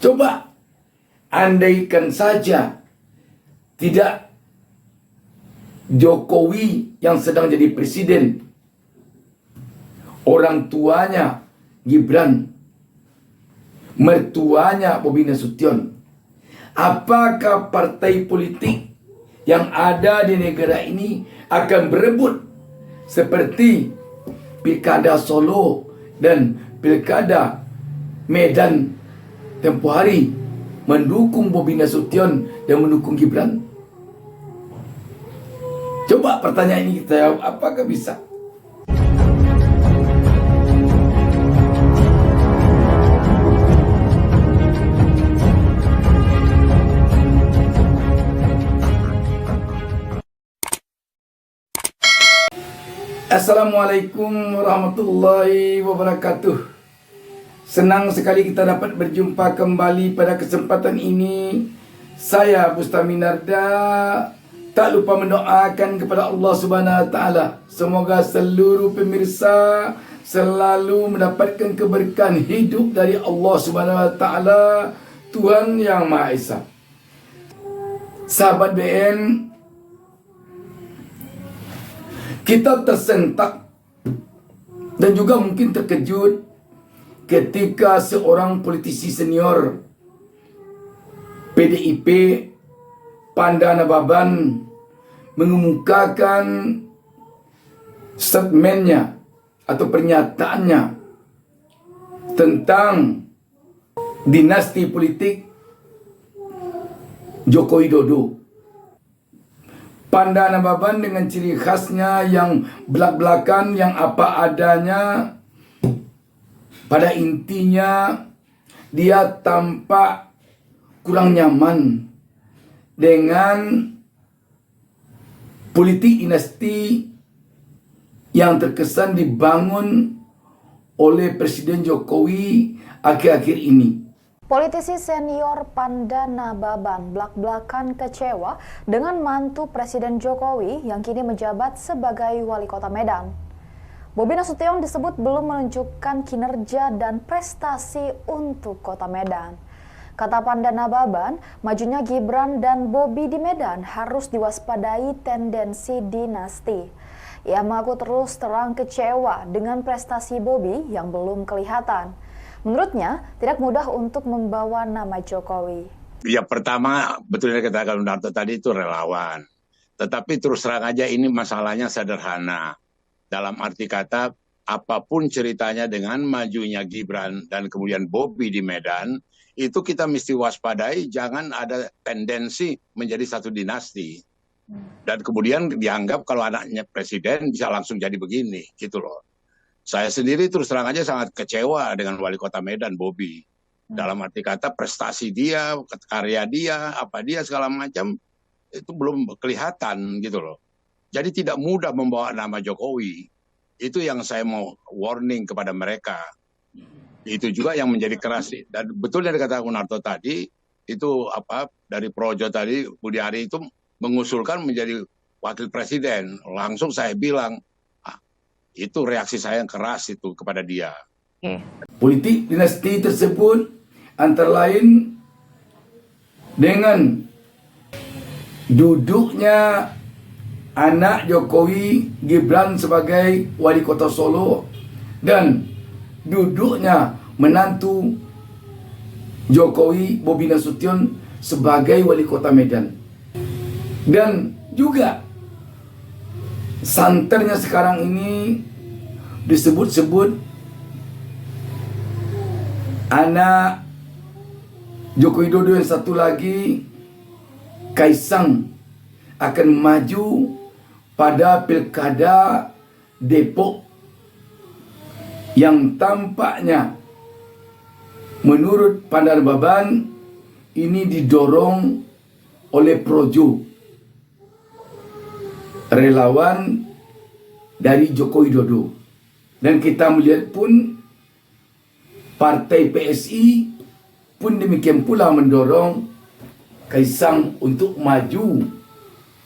Coba andaikan saja tidak Jokowi yang sedang jadi presiden, orang tuanya Gibran, mertuanya Bobi Nasution, apakah partai politik yang ada di negara ini akan berebut seperti Pilkada Solo dan Pilkada Medan tempoh hari mendukung Bobi Nasution dan mendukung Gibran? Coba pertanyaan ini kita jawab, apakah bisa? Assalamualaikum warahmatullahi wabarakatuh. Senang sekali kita dapat berjumpa kembali pada kesempatan ini. Saya Bustami Narda tak lupa mendoakan kepada Allah Subhanahu Wa Taala, semoga seluruh pemirsa selalu mendapatkan keberkahan hidup dari Allah Subhanahu Wa Taala, Tuhan Yang Maha Esa. Sahabat BN, kita tersentak dan juga mungkin terkejut ketika seorang politisi senior PDIP, Panda Nababan, mengemukakan statementnya atau pernyataannya tentang dinasti politik Joko Widodo. Panda Nababan dengan ciri khasnya yang belak-belakan, yang apa adanya, pada intinya dia tampak kurang nyaman dengan politik dinasti yang terkesan dibangun oleh Presiden Jokowi akhir-akhir ini. Politisi senior Panda Nababan belak-belakan kecewa dengan mantu Presiden Jokowi yang kini menjabat sebagai wali kota Medan. Bobi Nasution disebut belum menunjukkan kinerja dan prestasi untuk kota Medan. Kata Panda Nababan, majunya Gibran dan Bobi di Medan harus diwaspadai tendensi dinasti. Ia mengaku terus terang kecewa dengan prestasi Bobi yang belum kelihatan. Menurutnya, tidak mudah untuk membawa nama Jokowi. Ya pertama, betul yang katakan Undarto tadi itu relawan. Tetapi terus terang aja ini masalahnya sederhana. Dalam arti kata, apapun ceritanya dengan majunya Gibran dan kemudian Bobi di Medan, itu kita mesti waspadai, jangan ada tendensi menjadi satu dinasti. Dan kemudian dianggap kalau anaknya presiden bisa langsung jadi begini, gitu loh. Saya sendiri terus terang aja sangat kecewa dengan wali kota Medan, Bobi. Dalam arti kata prestasi dia, karya dia, apa dia segala macam, itu belum kelihatan gitu loh. Jadi tidak mudah membawa nama Jokowi. Itu yang saya mau warning kepada mereka. Itu juga yang menjadi keras. Dan betul yang dikatakan Unarto tadi, itu apa dari Projo tadi, Budi Ari itu mengusulkan menjadi wakil presiden. Langsung saya bilang, itu reaksi saya yang keras itu kepada dia. Politik dinasti tersebut antara lain dengan duduknya anak Jokowi Gibran sebagai wali kota Solo dan duduknya menantu Jokowi Bobi Nasution sebagai wali kota Medan. Dan juga santernya sekarang ini disebut-sebut anak Joko Widodo yang satu lagi, Kaisang, akan maju pada Pilkada Depok yang tampaknya menurut Panda Nababan ini didorong oleh Projo, relawan dari Joko Widodo. Dan kita melihat pun partai PSI pun demikian pula mendorong Kaisang untuk maju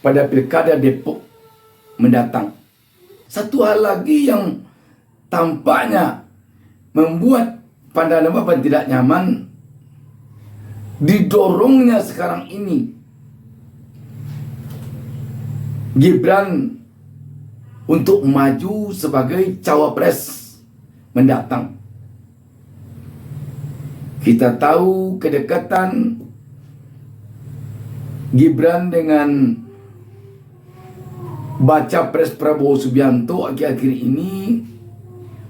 pada Pilkada Depok mendatang. Satu hal lagi yang tampaknya membuat Panda Nababan tidak nyaman didorongnya sekarang ini Gibran untuk maju sebagai cawapres mendatang. Kita tahu kedekatan Gibran dengan baca pres Prabowo Subianto akhir-akhir ini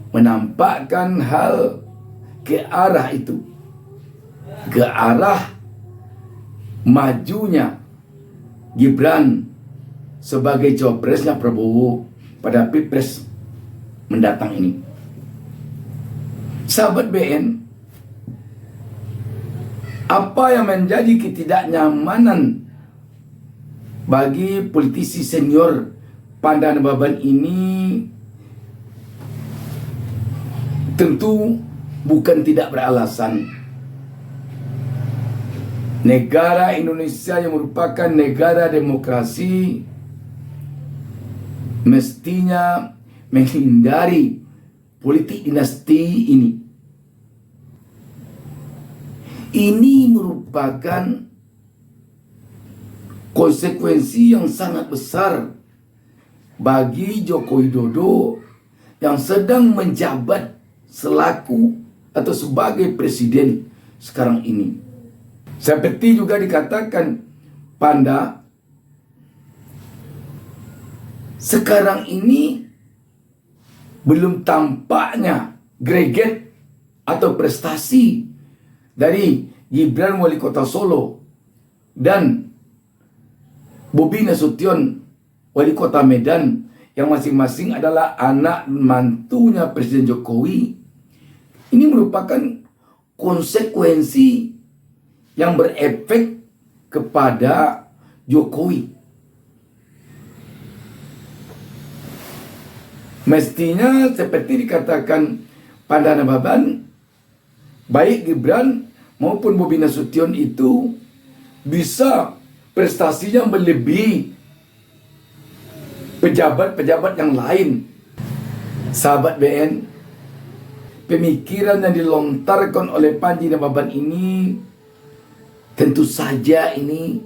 menampakkan hal ke arah itu, ke arah majunya Gibran sebagai cawapresnya Prabowo pada Pilpres mendatang ini. Sahabat BN, apa yang menjadi ketidaknyamanan bagi politisi senior Pandan Baban ini tentu bukan tidak beralasan. Negara Indonesia yang merupakan negara demokrasi mestinya menghindari politik dinasti ini. Ini merupakan konsekuensi yang sangat besar bagi Joko Widodo yang sedang menjabat selaku atau sebagai presiden sekarang ini. Seperti juga dikatakan Panda, sekarang ini belum tampaknya greget atau prestasi dari Gibran Wali Kota Solo dan Bobi Nasution Wali Kota Medan yang masing-masing adalah anak mantunya Presiden Jokowi. Ini merupakan konsekuensi yang berefek kepada Jokowi. Mestinya seperti dikatakan Pandana Baban, baik Gibran maupun Bobi Nasution itu bisa prestasinya melebihi pejabat-pejabat yang lain. Sahabat BN, pemikiran yang dilontarkan oleh Panji Nababan ini tentu saja ini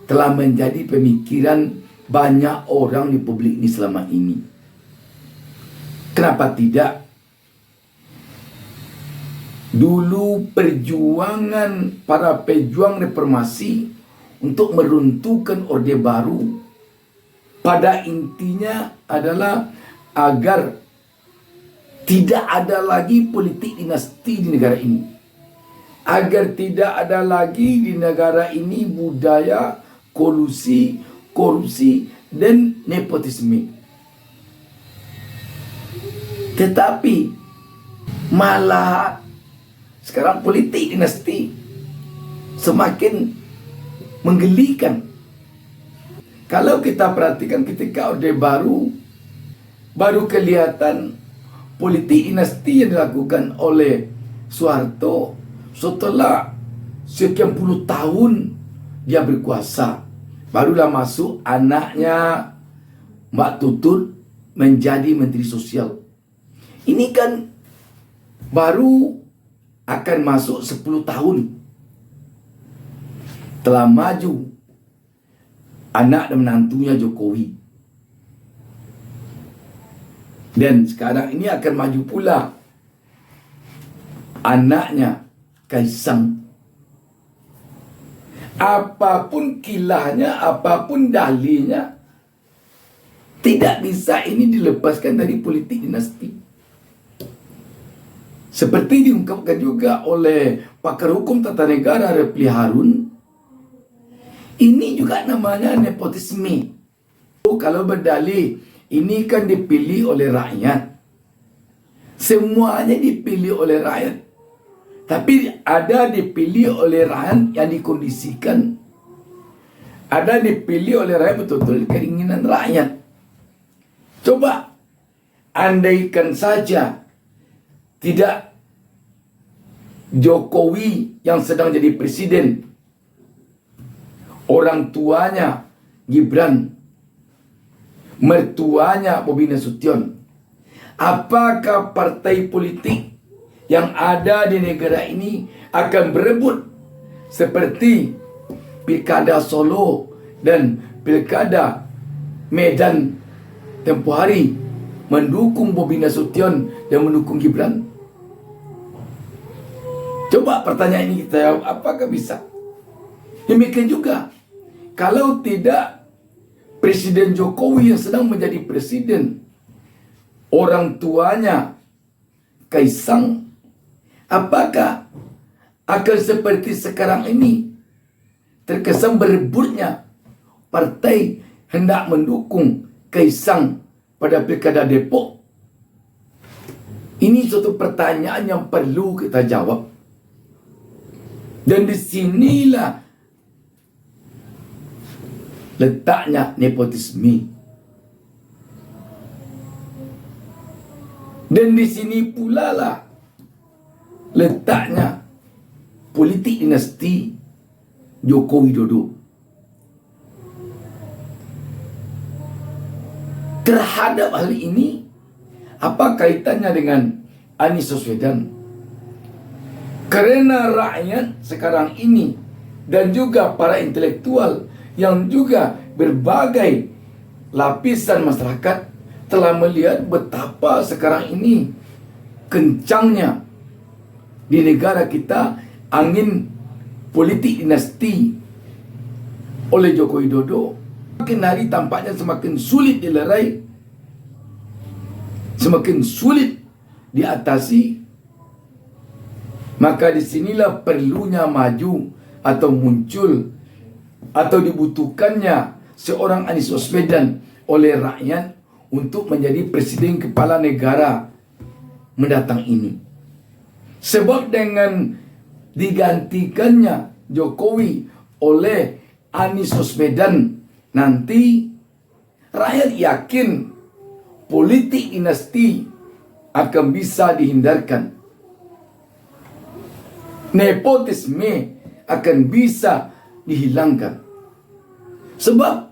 telah menjadi pemikiran banyak orang di publik ini selama ini. Kenapa tidak? Dulu perjuangan para pejuang reformasi untuk meruntuhkan Orde Baru pada intinya adalah agar tidak ada lagi politik dinasti di negara ini. Agar tidak ada lagi di negara ini budaya kolusi, korupsi, dan nepotisme. Tetapi malah sekarang politik dinasti semakin menggelikan. Kalau kita perhatikan ketika Orde Baru, baru kelihatan politik dinasti yang dilakukan oleh Soeharto setelah sekian puluh tahun dia berkuasa. Barulah masuk anaknya Mbak Tutut menjadi Menteri Sosial. Ini kan baru akan masuk 10 tahun telah maju anak dan menantunya Jokowi. Dan sekarang ini akan maju pula anaknya Kaisang. Apapun kilahnya, apapun dalihnya, tidak bisa ini dilepaskan dari politik dinasti. Seperti diungkapkan juga oleh pakar hukum tata negara Refli Harun, ini juga namanya nepotisme. Kalau berdalih, ini kan dipilih oleh rakyat. Semuanya dipilih oleh rakyat. Tapi ada dipilih oleh rakyat yang dikondisikan. Ada dipilih oleh rakyat betul-betul keinginan rakyat. Coba, andaikan saja tidak Jokowi yang sedang jadi presiden, orang tuanya Gibran, mertuanya Bobi Nasution, apakah partai politik yang ada di negara ini akan berebut seperti Pilkada Solo dan Pilkada Medan tempoh hari mendukung Bobi Nasution dan mendukung Gibran? Coba pertanyaan ini kita jawab, apakah bisa? Demikian juga kalau tidak Presiden Jokowi yang sedang menjadi presiden, orang tuanya Kaisang, apakah akan seperti sekarang ini terkesan berebutnya partai hendak mendukung Kaisang pada Pilkada Depok? Ini suatu pertanyaan yang perlu kita jawab. Dan disinilah letaknya nepotisme. Dan di sini pula lah letaknya politik dinasti Joko Widodo. Terhadap hal ini, apa kaitannya dengan Anies Baswedan? Karena rakyat sekarang ini dan juga para intelektual yang juga berbagai lapisan masyarakat telah melihat betapa sekarang ini kencangnya di negara kita angin politik dinasti oleh Joko Widodo. Semakin hari tampaknya semakin sulit dilerai, semakin sulit diatasi. Maka disinilah perlunya maju atau muncul atau dibutuhkannya seorang Anies Baswedan oleh rakyat untuk menjadi presiden kepala negara mendatang ini. Sebab dengan digantikannya Jokowi oleh Anies Baswedan, nanti rakyat yakin politik dinasti akan bisa dihindarkan. Nepotisme akan bisa dihilangkan. Sebab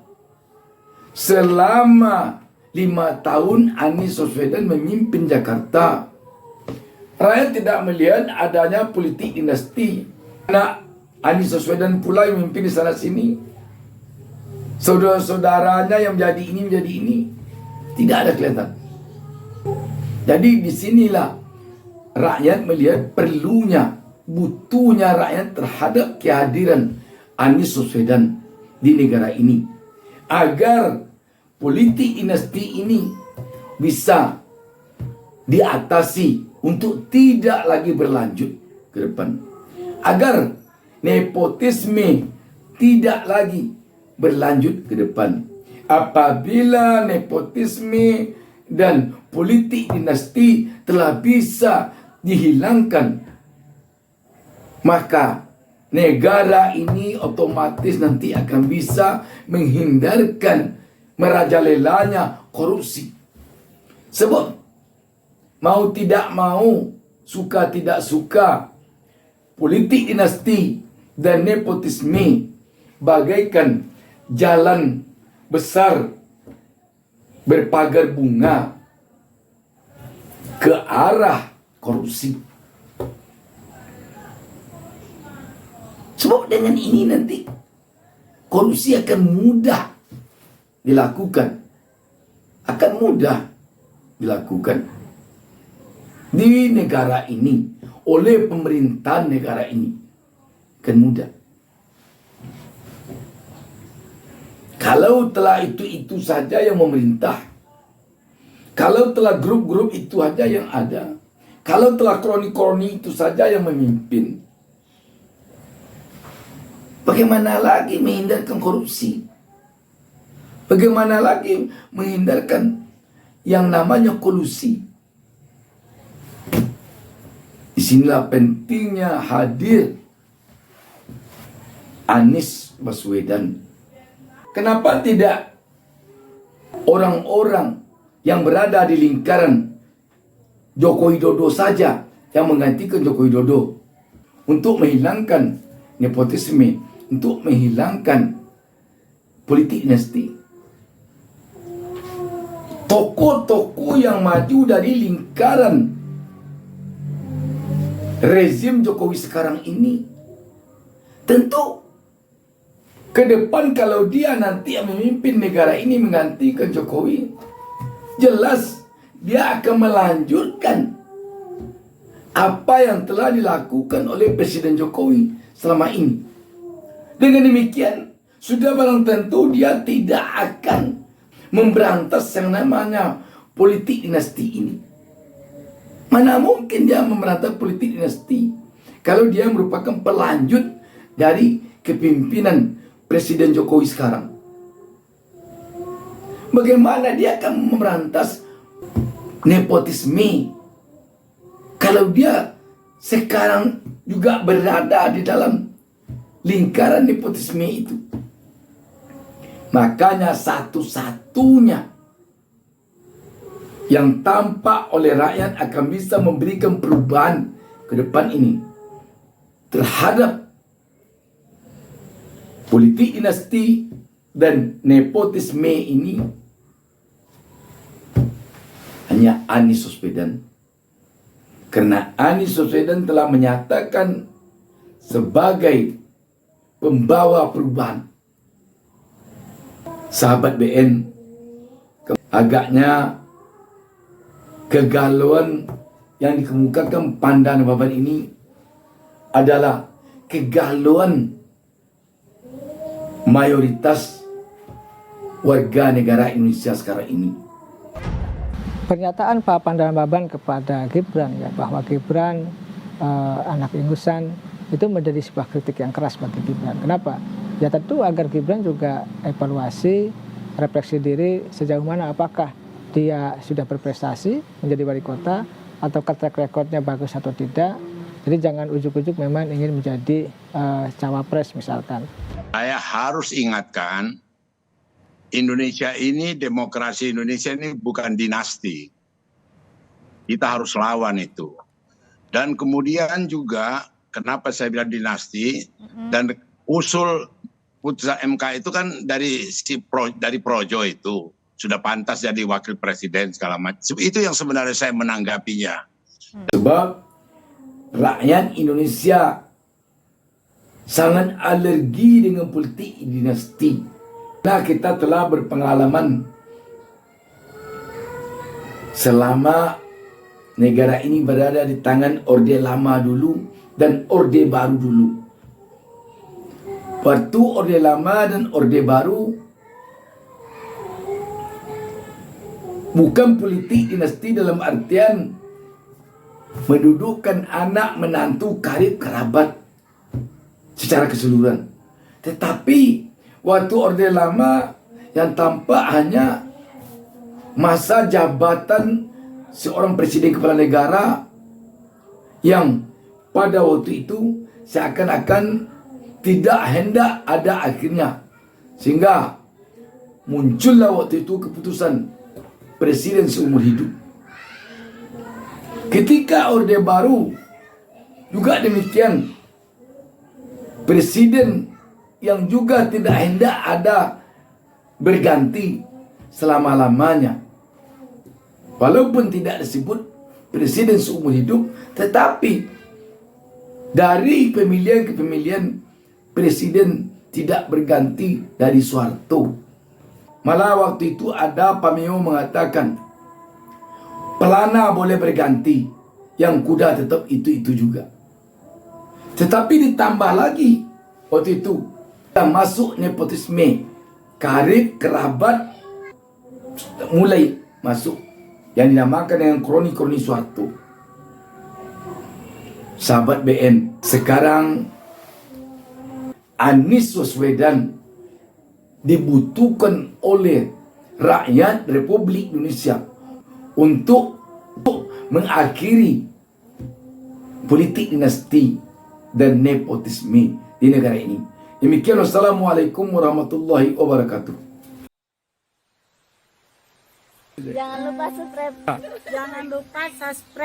selama 5 tahun Anies Baswedan memimpin Jakarta, rakyat tidak melihat adanya politik dinasti. Anak Anies Baswedan pula yang memimpin di sana sini, saudara-saudaranya yang menjadi ini, tidak ada kelihatan. Jadi disinilah rakyat melihat perlunya, butuhnya rakyat terhadap kehadiran Anies Baswedan di negara ini, agar politik dinasti ini bisa diatasi untuk tidak lagi berlanjut ke depan, agar nepotisme tidak lagi berlanjut ke depan. Apabila nepotisme dan politik dinasti telah bisa dihilangkan, maka negara ini otomatis nanti akan bisa menghindarkan merajalelanya korupsi. Sebab mau tidak mau, suka tidak suka, politik dinasti dan nepotisme bagaikan jalan besar berpagar bunga ke arah korupsi. Sebab dengan ini nanti korupsi akan mudah dilakukan. Akan mudah dilakukan di negara ini oleh pemerintahan negara ini. Akan mudah. Kalau telah itu saja yang memerintah, kalau telah grup-grup itu saja yang ada, kalau telah kroni-kroni itu saja yang memimpin, bagaimana lagi menghindarkan korupsi? Bagaimana lagi menghindarkan yang namanya kolusi? Disinilah pentingnya hadir Anies Baswedan. Kenapa tidak orang-orang yang berada di lingkaran Joko Widodo saja yang menggantikan Joko Widodo untuk menghilangkan nepotisme, untuk menghilangkan politik dinasti? Tokoh-tokoh yang maju dari lingkaran rezim Jokowi sekarang ini tentu ke depan kalau dia nanti yang memimpin negara ini menggantikan Jokowi, jelas dia akan melanjutkan apa yang telah dilakukan oleh Presiden Jokowi selama ini. Dengan demikian, sudah barang tentu dia tidak akan memberantas yang namanya politik dinasti ini. Mana mungkin dia memberantas politik dinasti kalau dia merupakan pelanjut dari kepimpinan Presiden Jokowi sekarang. Bagaimana dia akan memberantas nepotisme kalau dia sekarang juga berada di dalam lingkaran nepotisme itu? Makanya satu-satunya yang tampak oleh rakyat akan bisa memberikan perubahan ke depan ini terhadap politik dinasti dan nepotisme ini hanya Anies Baswedan. Karena Anies Baswedan telah menyatakan sebagai pembawa perubahan. Sahabat BN, agaknya kegalauan yang dikemukakan Pandana Baban ini adalah kegalauan mayoritas warga negara Indonesia sekarang ini. Pernyataan Pak Pandana Baban kepada Gibran ya, bahwa Gibran anak ingusan itu menjadi sebuah kritik yang keras bagi Gibran. Kenapa? Ya tentu agar Gibran juga evaluasi, refleksi diri sejauh mana apakah dia sudah berprestasi menjadi wali kota atau track recordnya bagus atau tidak. Jadi jangan ujuk-ujuk memang ingin menjadi cawapres misalkan. Saya harus ingatkan, Indonesia ini, demokrasi Indonesia ini bukan dinasti. Kita harus lawan itu. Dan kemudian juga, kenapa saya bilang dinasti, dan usul putusan MK itu kan dari Projo itu. Sudah pantas jadi wakil presiden segala macam. Itu yang sebenarnya saya menanggapinya. Sebab rakyat Indonesia sangat alergi dengan politik dinasti. Nah, kita telah berpengalaman selama negara ini berada di tangan Orde Lama dulu dan Orde Baru dulu. Waktu Orde Lama dan Orde Baru bukan politik dinasti dalam artian mendudukkan anak, menantu, karib, kerabat secara keseluruhan. Tetapi waktu Orde Lama yang tampak hanya masa jabatan seorang presiden kepala negara yang pada waktu itu seakan-akan tidak hendak ada akhirnya. Sehingga muncullah waktu itu keputusan presiden seumur hidup. Ketika Orde Baru juga demikian, presiden yang juga tidak hendak ada berganti selama-lamanya. Walaupun tidak disebut presiden seumur hidup, tetapi dari pemilihan ke pemilihan presiden tidak berganti dari Soeharto. Malah waktu itu ada pameo mengatakan pelana boleh berganti, yang kuda tetap itu-itu juga. Tetapi ditambah lagi waktu itu masuk nepotisme, karib, kerabat mulai masuk yang dinamakan dengan kroni-kroni Soeharto. Sahabat BN, sekarang Anies Baswedan dibutuhkan oleh rakyat Republik Indonesia untuk mengakhiri politik dinasti dan nepotisme di negara ini. Demikian, wassalamualaikum warahmatullahi wabarakatuh. Jangan lupa subscribe. Jangan lupa subscribe.